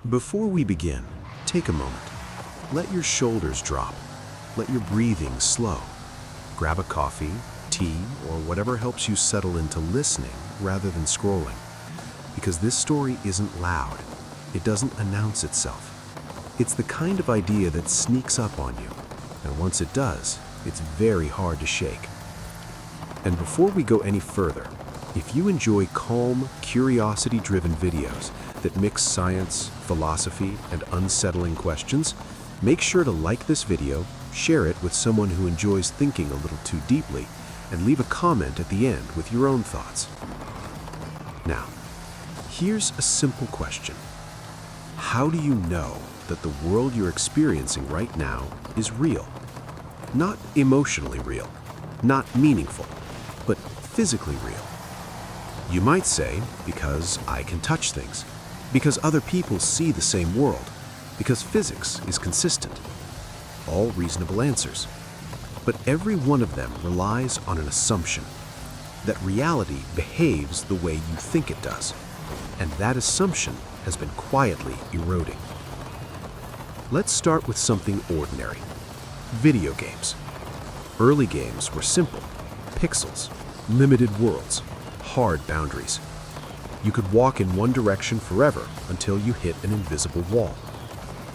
Before we begin, take a moment. Let your shoulders drop. Let your breathing slow. Grab a coffee, tea, or whatever helps you settle into listening rather than scrolling. Because this story isn't loud. It doesn't announce itself. It's the kind of idea that sneaks up on you, and once it does, it's very hard to shake. And before we go any further, if you enjoy calm, curiosity-driven videos that mix science, philosophy, and unsettling questions, make sure to like this video, share it with someone who enjoys thinking a little too deeply, and leave a comment at the end with your own thoughts. Now, here's a simple question. How do you know that the world you're experiencing right now is real? Not emotionally real, not meaningful, but physically real. You might say, because I can touch things, because other people see the same world, because physics is consistent. All reasonable answers. But every one of them relies on an assumption that reality behaves the way you think it does, and that assumption has been quietly eroding. Let's start with something ordinary. Video games. Early games were simple, pixels, limited worlds, hard boundaries. You could walk in one direction forever until you hit an invisible wall.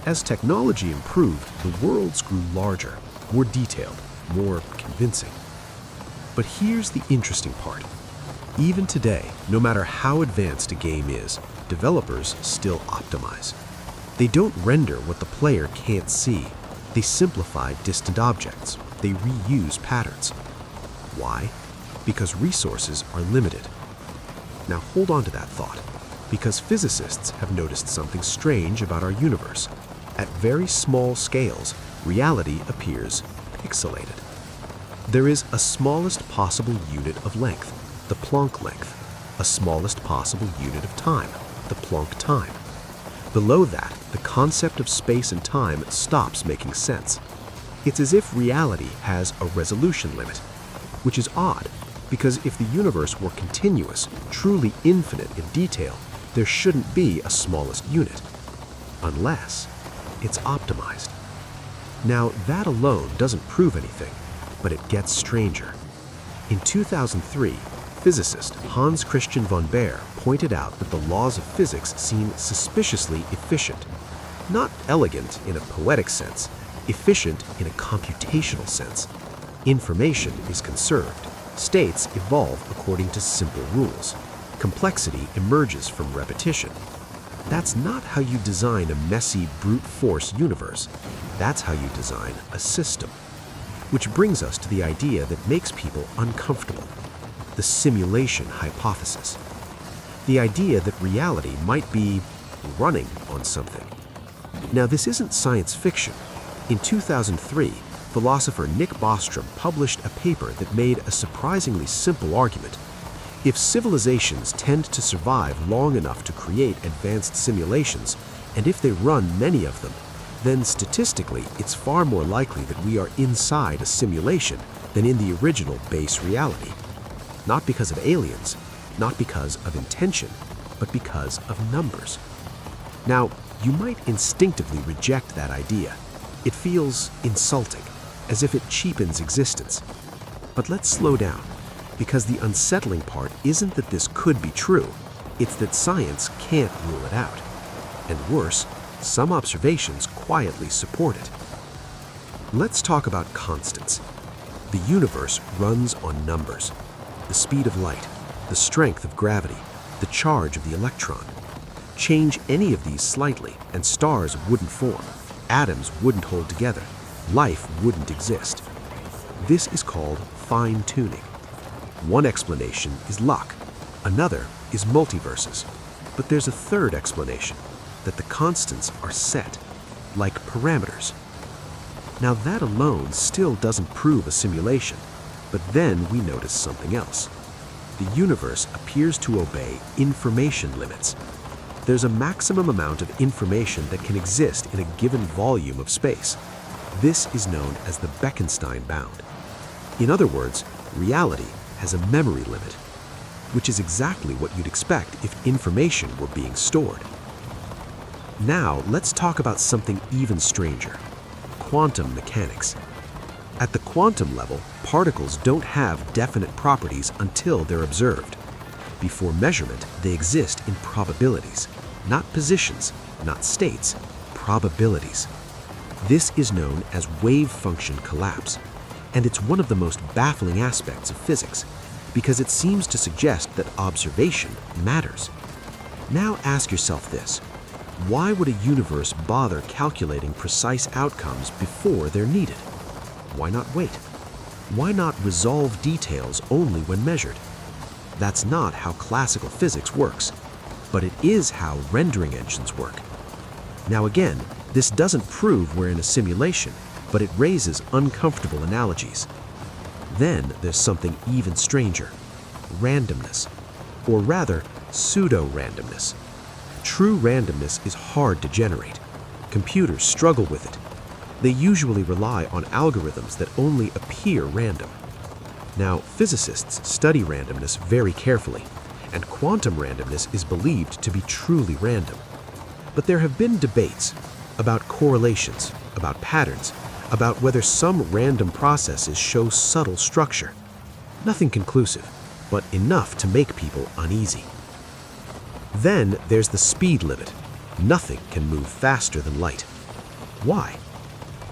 As technology improved, the worlds grew larger, more detailed, more convincing. But here's the interesting part. Even today, no matter how advanced a game is, developers still optimize. They don't render what the player can't see. They simplify distant objects. They reuse patterns. Why? Because resources are limited. Now hold on to that thought, because physicists have noticed something strange about our universe. At very small scales, reality appears pixelated. There is a smallest possible unit of length, the Planck length, a smallest possible unit of time, the Planck time. Below that, the concept of space and time stops making sense. It's as if reality has a resolution limit, which is odd, because if the universe were continuous, truly infinite in detail, there shouldn't be a smallest unit, unless it's optimized. Now, that alone doesn't prove anything, but it gets stranger. In 2003, physicist Hans Christian von Baer pointed out that the laws of physics seem suspiciously efficient. Not elegant in a poetic sense, efficient in a computational sense. Information is conserved. States evolve according to simple rules. Complexity emerges from repetition. That's not how you design a messy, brute force universe. That's how you design a system. Which brings us to the idea that makes people uncomfortable. The simulation hypothesis. The idea that reality might be running on something. Now, this isn't science fiction. In 2003, philosopher Nick Bostrom published a paper that made a surprisingly simple argument. If civilizations tend to survive long enough to create advanced simulations, and if they run many of them, then statistically it's far more likely that we are inside a simulation than in the original base reality. Not because of aliens, not because of intention, but because of numbers. Now, you might instinctively reject that idea. It feels insulting, as if it cheapens existence. But let's slow down, because the unsettling part isn't that this could be true, it's that science can't rule it out. And worse, some observations quietly support it. Let's talk about constants. The universe runs on numbers. The speed of light, the strength of gravity, the charge of the electron. Change any of these slightly, and stars wouldn't form, atoms wouldn't hold together, life wouldn't exist. This is called fine-tuning. One explanation is luck, another is multiverses, but there's a third explanation, that the constants are set, like parameters. Now that alone still doesn't prove a simulation, but then we notice something else. The universe appears to obey information limits. There's a maximum amount of information that can exist in a given volume of space. This is known as the Bekenstein bound. In other words, reality has a memory limit, which is exactly what you'd expect if information were being stored. Now, let's talk about something even stranger: quantum mechanics. At the quantum level, particles don't have definite properties until they're observed. Before measurement, they exist in probabilities, not positions, not states, probabilities. This is known as wave function collapse, and it's one of the most baffling aspects of physics because it seems to suggest that observation matters. Now ask yourself this: why would a universe bother calculating precise outcomes before they're needed? Why not wait? Why not resolve details only when measured? That's not how classical physics works, but it is how rendering engines work. Now again, this doesn't prove we're in a simulation, but it raises uncomfortable analogies. Then there's something even stranger: randomness, or rather, pseudo-randomness. True randomness is hard to generate. Computers struggle with it. They usually rely on algorithms that only appear random. Now, physicists study randomness very carefully, and quantum randomness is believed to be truly random. But there have been debates about correlations, about patterns, about whether some random processes show subtle structure. Nothing conclusive, but enough to make people uneasy. Then there's the speed limit. Nothing can move faster than light. Why?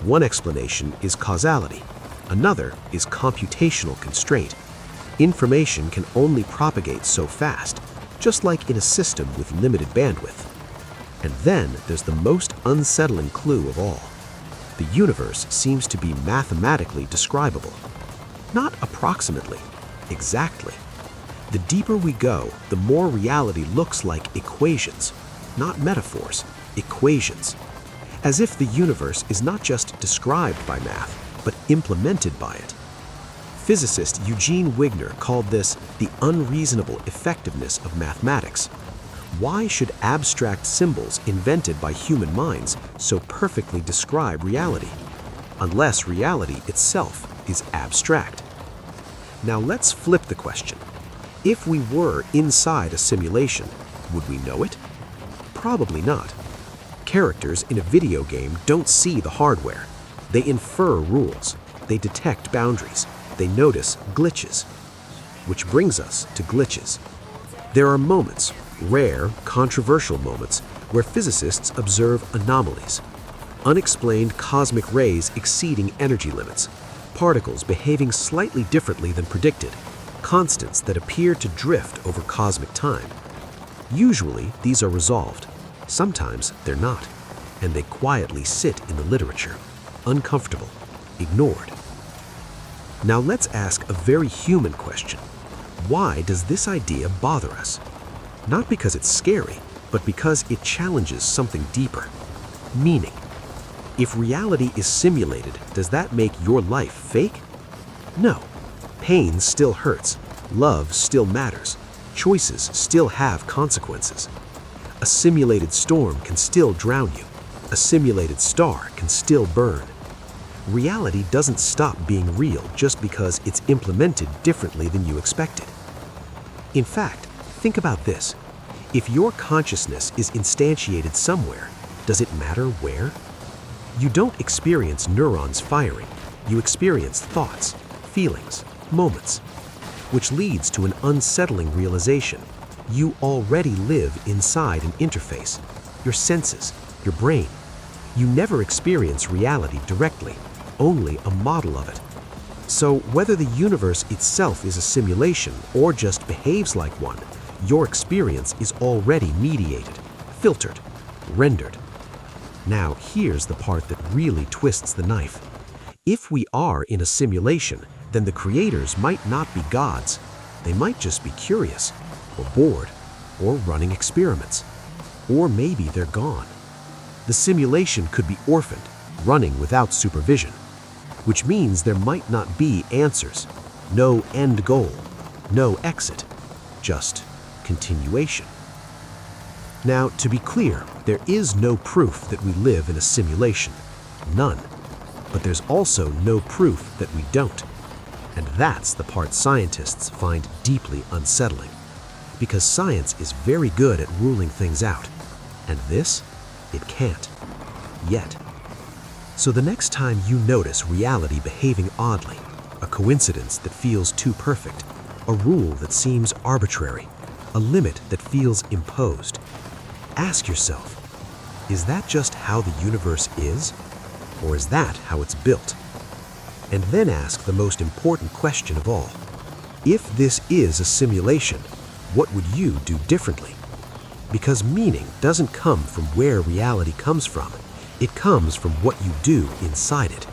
One explanation is causality. Another is computational constraint. Information can only propagate so fast, just like in a system with limited bandwidth. And then there's the most unsettling clue of all. The universe seems to be mathematically describable. Not approximately, exactly. The deeper we go, the more reality looks like equations, not metaphors, equations. As if the universe is not just described by math, but implemented by it. Physicist Eugene Wigner called this the unreasonable effectiveness of mathematics. Why should abstract symbols invented by human minds so perfectly describe reality, unless reality itself is abstract? Now let's flip the question. If we were inside a simulation, would we know it? Probably not. Characters in a video game don't see the hardware. They infer rules. They detect boundaries. They notice glitches. Which brings us to glitches. There are moments, rare, controversial moments, where physicists observe anomalies. Unexplained cosmic rays exceeding energy limits, particles behaving slightly differently than predicted, constants that appear to drift over cosmic time. Usually, these are resolved. Sometimes they're not, and they quietly sit in the literature, uncomfortable, ignored. Now let's ask a very human question. Why does this idea bother us? Not because it's scary, but because it challenges something deeper: meaning. If reality is simulated, does that make your life fake? No. Pain still hurts. Love still matters. Choices still have consequences. A simulated storm can still drown you. A simulated star can still burn. Reality doesn't stop being real just because it's implemented differently than you expected. In fact, think about this. If your consciousness is instantiated somewhere, does it matter where? You don't experience neurons firing. You experience thoughts, feelings, moments, which leads to an unsettling realization. You already live inside an interface, your senses, your brain. You never experience reality directly, only a model of it. So whether the universe itself is a simulation or just behaves like one, your experience is already mediated, filtered, rendered. Now here's the part that really twists the knife. If we are in a simulation, then the creators might not be gods. They might just be curious, or bored, or running experiments. Or maybe they're gone. The simulation could be orphaned, running without supervision, which means there might not be answers, no end goal, no exit, just continuation. Now, to be clear, there is no proof that we live in a simulation. None. But there's also no proof that we don't. And that's the part scientists find deeply unsettling. Because science is very good at ruling things out. And this it can't. Yet. So the next time you notice reality behaving oddly, a coincidence that feels too perfect, a rule that seems arbitrary, a limit that feels imposed, ask yourself, is that just how the universe is? Or is that how it's built? And then ask the most important question of all. If this is a simulation, what would you do differently? Because meaning doesn't come from where reality comes from. It comes from what you do inside it.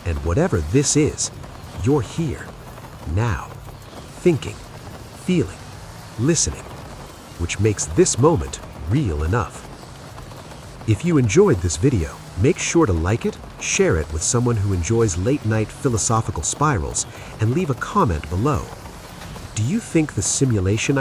And whatever this is, you're here, now, thinking, feeling, listening, which makes this moment real enough. If you enjoyed this video, make sure to like it, share it with someone who enjoys late-night philosophical spirals, and leave a comment below. Do you think the simulation